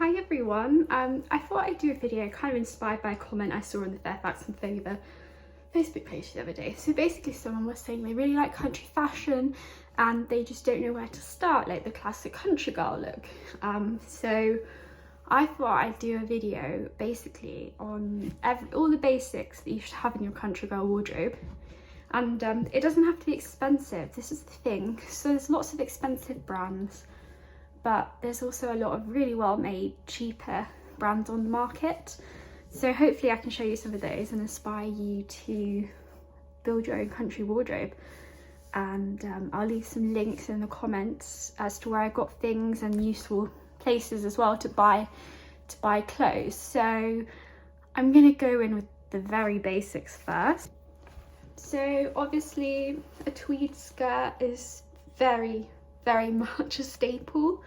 Hi everyone. I thought I'd do a video kind of inspired by a comment I saw on the Fairfax and Favour Facebook page the other day. So basically someone was saying they really like country fashion and they just don't know where to start, like the classic country girl look. So I thought I'd do a video basically on all the basics that you should have in your country girl wardrobe. And it doesn't have to be expensive, this is the thing. So there's lots of expensive brands, but there's also a lot of really well made, cheaper brands on the market. So hopefully I can show you some of those and inspire you to build your own country wardrobe. And I'll leave some links in the comments as to where I got things and useful places as well to buy clothes. So I'm gonna go in with the very basics first. So obviously a tweed skirt is very much a staple,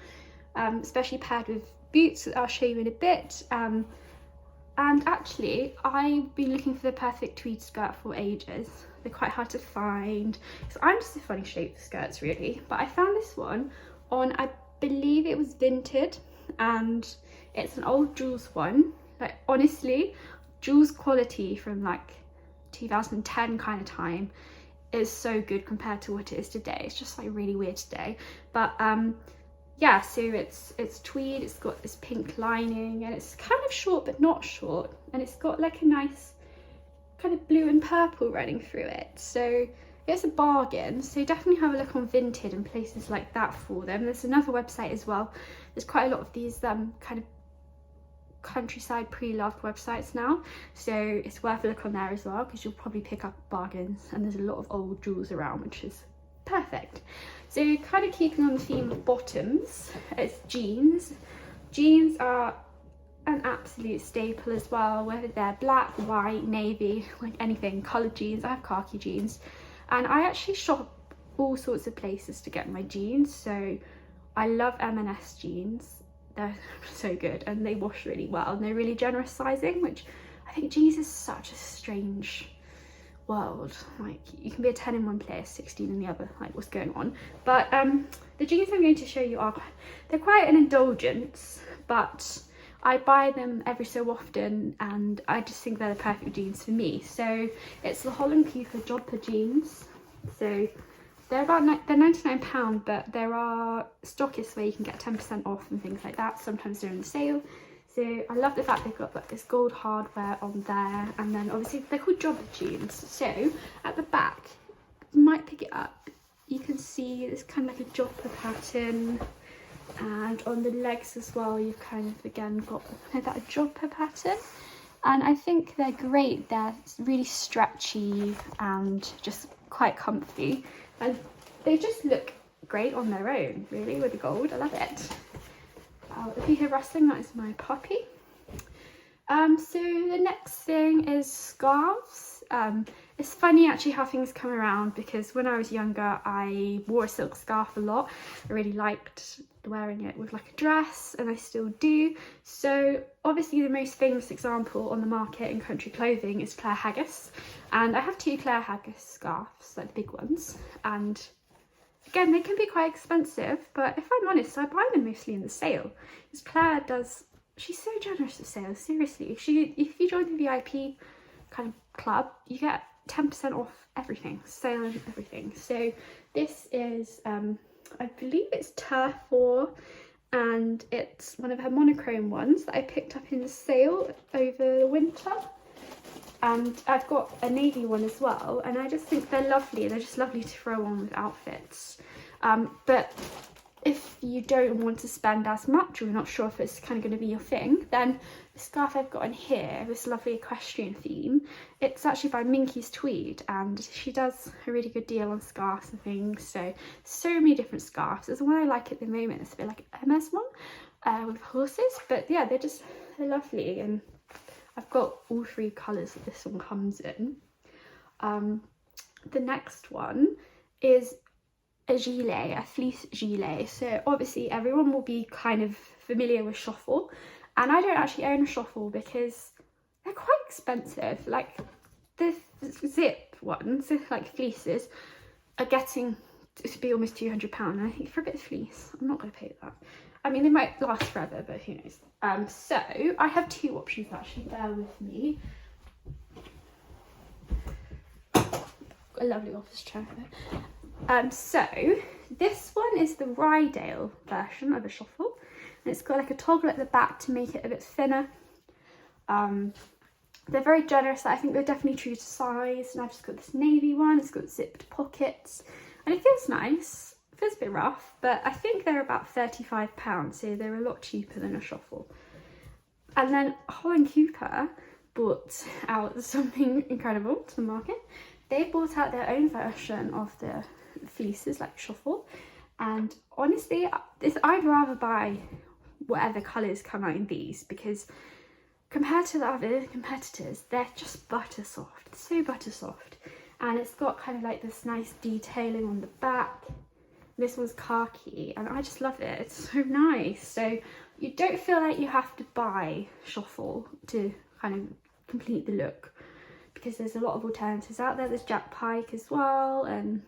especially paired with boots that I'll show you in a bit. And actually I've been looking for the perfect tweed skirt for ages. They're quite hard to find, so I'm just a funny shape for skirts really, but I found this one on, I believe it was Vinted, and it's an old Jules one. Like honestly, Jules quality from like 2010 kind of time is so good compared to what it is today. It's just like really weird today, but yeah, so it's tweed, it's got this pink lining and it's kind of short but not short, and it's got like a nice kind of blue and purple running through it, so it's a bargain. So definitely have a look on Vinted and places like that for them. There's another website as well, there's quite a lot of these kind of countryside pre-loved websites now, so it's worth a look on there as well, because you'll probably pick up bargains, and there's a lot of old jewels around, which is perfect. So kind of keeping on the theme of bottoms, it's jeans. Jeans are an absolute staple as well, whether they're black, white, navy, like anything, coloured jeans. I have khaki jeans, and I actually shop all sorts of places to get my jeans. So I love M&S jeans, they're so good and they wash really well and they're really generous sizing, which I think jeans is such a strange world. Like you can be a 10 in one place, 16 in the other, like what's going on? But the jeans I'm going to show you they're quite an indulgence, but I buy them every so often and I just think they're the perfect jeans for me. So it's the Holland Cooper jumper jeans. So they're £99, but there are stockists where you can get 10% off and things like that. Sometimes they're on sale. So I love the fact they've got like this gold hardware on there, and then obviously they're called jumper jeans. So at the back, you might pick it up, you can see it's kind of like a jumper pattern, and on the legs as well you've kind of again got that jumper pattern. And I think they're great, they're really stretchy and just quite comfy, and they just look great on their own really with the gold. I love it. If you hear rustling, that is my puppy. So the next thing is scarves. It's funny actually how things come around, because when I was younger I wore a silk scarf a lot. I really liked wearing it with like a dress, and I still do. So obviously the most famous example on the market in country clothing is Claire Haggis, and I have two Claire Haggis scarves, like the big ones, and again they can be quite expensive, but if I'm honest I buy them mostly in the sale, because Claire she's so generous with sales, seriously. If you join the VIP kind of club, you get 10% off everything, sale and everything. So this is I believe it's turf 4, and it's one of her monochrome ones that I picked up in the sale over the winter. And I've got a navy one as well, and I just think they're lovely. They're just lovely to throw on with outfits. But if you don't want to spend as much, or you're not sure if it's kind of going to be your thing, then the scarf I've got in here, this lovely equestrian theme, it's actually by Minky's Tweed, and she does a really good deal on scarves and things. So many different scarves. There's one I like at the moment, it's a bit like an MS one with horses, but yeah, they're lovely, and I've got all 3 colours that this one comes in. The next one is a gilet, a fleece gilet. So obviously everyone will be kind of familiar with shuffle, and I don't actually own a shuffle because they're quite expensive. Like the zip ones, like fleeces, are getting to be almost £200, and I think for a bit of fleece I'm not going to pay that. I mean, they might last forever, but who knows. So I have two options actually, bear with me. A lovely office chair here. So this one is the Rydale version of a shuffle, and it's got like a toggle at the back to make it a bit thinner. They're very generous. I think they're definitely true to size, and I've just got this navy one. It's got zipped pockets and it feels nice. It feels a bit rough, but I think they're about £35, so they're a lot cheaper than a shuffle. And then Holland Cooper bought out something incredible to the market. They bought out their own version of the fleeces, like shuffle. And honestly, I'd rather buy whatever colours come out in these, because compared to the other competitors, they're just butter soft, so butter soft. And it's got kind of like this nice detailing on the back. This one's khaki, and I just love it. It's so nice. So you don't feel like you have to buy shuffle to kind of complete the look, because there's a lot of alternatives out there. There's Jack Pike as well, and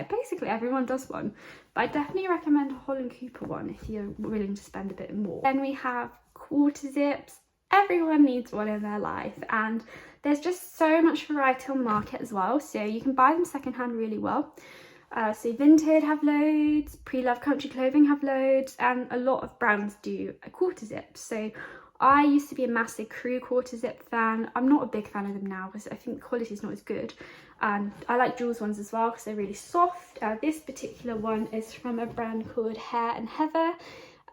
basically everyone does one. But I definitely recommend a Holland Cooper one if you're willing to spend a bit more. Then we have quarter zips. Everyone needs one in their life, and there's just so much variety on the market as well, so you can buy them secondhand really well. So Vinted have loads, Pre-Loved Country Clothing have loads, and a lot of brands do a quarter zip. So I used to be a massive Crew quarter zip fan. I'm not a big fan of them now because I think the quality is not as good. And I like Jules ones as well because they're really soft. This particular one is from a brand called Hair and Heather,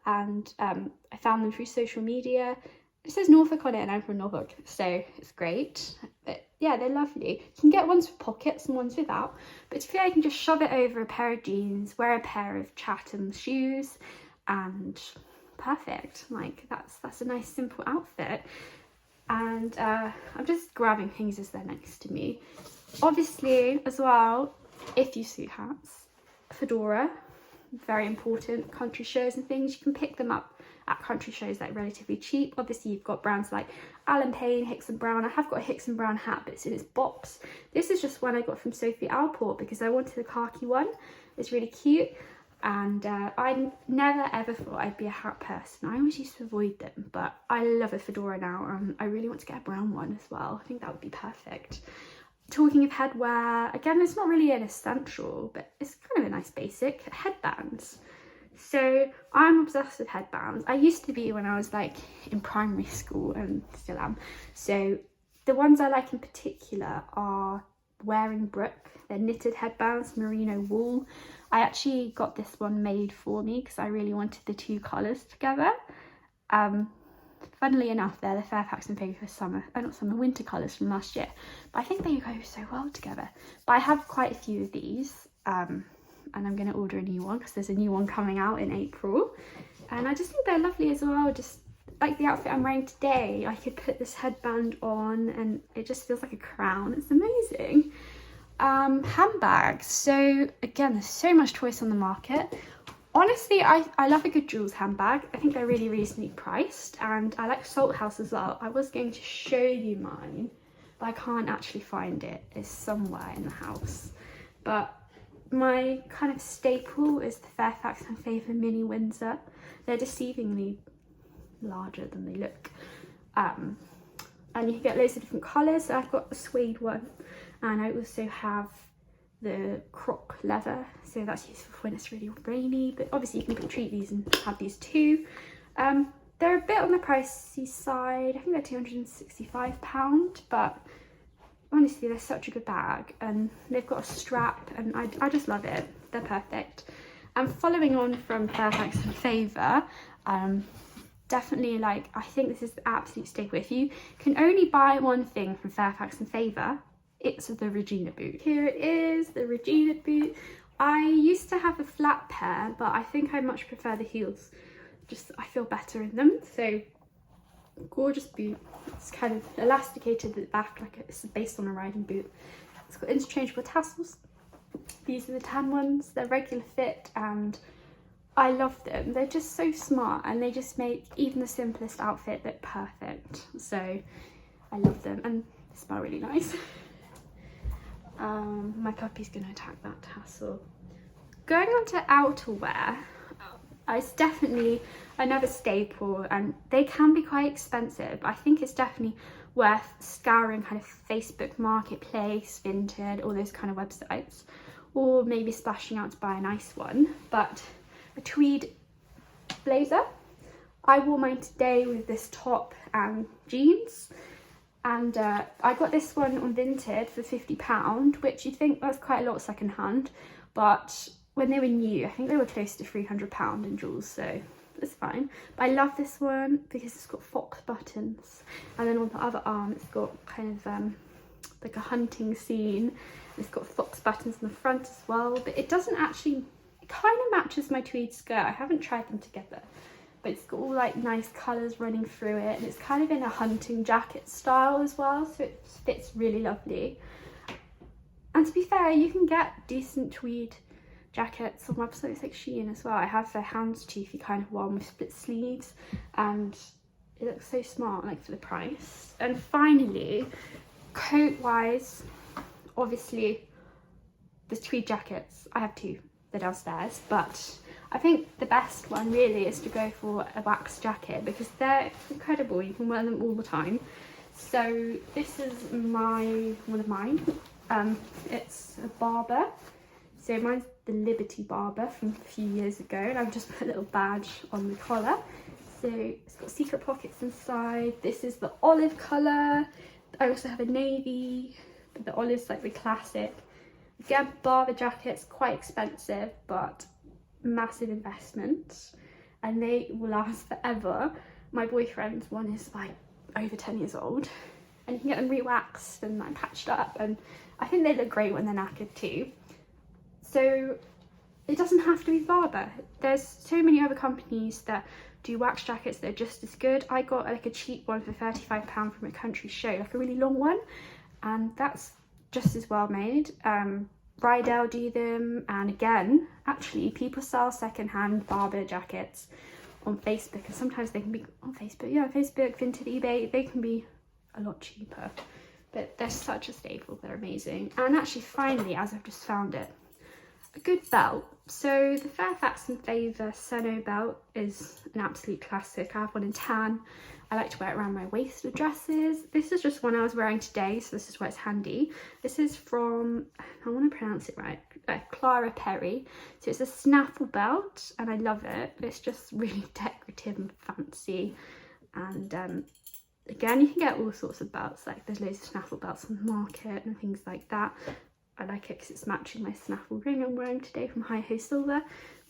and I found them through social media. It says Norfolk on it, and I'm from Norfolk, so it's great. But yeah, they're lovely. You can get ones with pockets and ones without, but if you can just shove it over a pair of jeans, wear a pair of Chatham shoes, and perfect. Like that's a nice simple outfit. And I'm just grabbing things as they're next to me. Obviously as well, if you suit hats, fedora, very important. Country shows and things, you can pick them up at country shows like relatively cheap. Obviously you've got brands like Alan Payne, Hicks and Brown. I have got a Hicks and Brown hat, but it's in its box. This is just one I got from Sophie Alport because I wanted a khaki one. It's really cute, and I never ever thought I'd be a hat person. I always used to avoid them, but I love a fedora now, and I really want to get a brown one as well. I think that would be perfect. Talking of headwear, again, it's not really an essential, but it's kind of a nice basic. Headbands. So I'm obsessed with headbands. I used to be when I was like in primary school, and still am. So the ones I like in particular are Wearing Brook. They're knitted headbands, merino wool. I actually got this one made for me because I really wanted the two colours together. Funnily enough, they're the Fairfax and Favour winter colours from last year. But I think they go so well together. But I have quite a few of these. And I'm going to order a new one because there's a new one coming out in April, and I just think they're lovely as well. Just like the outfit I'm wearing today, I could put this headband on and it just feels like a crown. It's amazing. Handbags. So again, there's so much choice on the market. Honestly, I love a good Jules handbag. I think they're really reasonably priced, and I like Salt House as well. I was going to show you mine, but I can't actually find it. It's somewhere in the house. But my kind of staple is the Fairfax and Favour Mini Windsor. They're deceivingly larger than they look. And you can get loads of different colours. So I've got the suede one, and I also have the croc leather. So that's useful for when it's really rainy, but obviously you can treat these and have these too. They're a bit on the pricey side. I think they're £265, but honestly, they're such a good bag, and they've got a strap, and I just love it. They're perfect. And following on from Fairfax and Favour, definitely, like, I think this is the absolute staple. If you can only buy one thing from Fairfax and Favour, it's the Regina boot. Here it is, the Regina boot. I used to have a flat pair, but I think I much prefer the heels. Just, I feel better in them. So gorgeous boot. It's kind of elasticated at the back, like it's based on a riding boot. It's got interchangeable tassels. These are the tan ones. They're regular fit, and I love them. They're just so smart, and they just make even the simplest outfit look perfect. So I love them, and they smell really nice. My puppy's gonna attack that tassel. Going on to outerwear, It's definitely another staple, and they can be quite expensive. I think it's definitely worth scouring kind of Facebook Marketplace, Vinted, all those kind of websites, or maybe splashing out to buy a nice one. But a tweed blazer, I wore mine today with this top and jeans, and I got this one on Vinted for £50, which you'd think was quite a lot second hand, but when they were new, I think they were close to £300 in jewels, so it's fine. But I love this one because it's got fox buttons, and then on the other arm it's got kind of like a hunting scene. It's got fox buttons in the front as well, but it doesn't actually, it kind of matches my tweed skirt. I haven't tried them together, but it's got all like nice colours running through it, and it's kind of in a hunting jacket style as well, so it fits really lovely. And to be fair, you can get decent tweed jackets on websites like Shein as well. I have the houndstoothy kind of one with split sleeves, and it looks so smart, like, for the price. And finally, coat wise, obviously there's tweed jackets. I have two, they're downstairs, but I think the best one really is to go for a wax jacket because they're incredible. You can wear them all the time. So this is one of mine. It's a Barber. So mine's the Liberty Barber from a few years ago, and I've just put a little badge on the collar. So it's got secret pockets inside. This is the olive colour. I also have a navy, but the olive's like the classic. Again, Barber jackets, quite expensive, but massive investment, and they will last forever. My boyfriend's one is like over 10 years old, and you can get them re-waxed and like patched up, and I think they look great when they're knackered too. So it doesn't have to be Barber. There's so many other companies that do wax jackets that are just as good. I got like a cheap one for £35 from a country show, like a really long one, and that's just as well made. Rydell do them, and again, actually people sell secondhand Barber jackets on Facebook, and sometimes they can be on Facebook, Vinted, eBay, they can be a lot cheaper, but they're such a staple, they're amazing. And actually, finally, as I've just found it, a good belt. So the Fairfax and Favour Seno belt is an absolute classic. I have one in tan. I like to wear it around my waist with dresses. This is just one I was wearing today, so this is why it's handy. This is from, I want to pronounce it right, Clara Perry. So it's a snaffle belt, and I love it. It's just really decorative and fancy. And again, you can get all sorts of belts. Like there's loads of snaffle belts on the market and things like that. I like it because it's matching my snaffle ring I'm wearing today from Hi Ho Silver.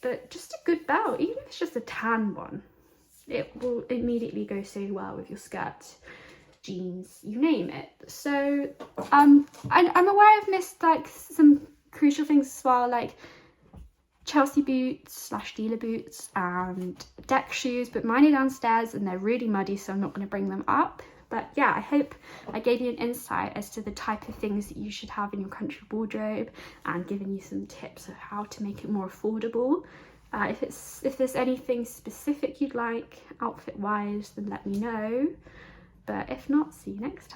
But just a good belt, even if it's just a tan one, it will immediately go so well with your skirt, jeans, you name it. So I'm aware I've missed like some crucial things as well, like Chelsea boots / dealer boots and deck shoes, but mine are downstairs and they're really muddy, so I'm not going to bring them up. But yeah, I hope I gave you an insight as to the type of things that you should have in your country wardrobe, and given you some tips of how to make it more affordable. If there's anything specific you'd like outfit wise, then let me know. But if not, see you next time.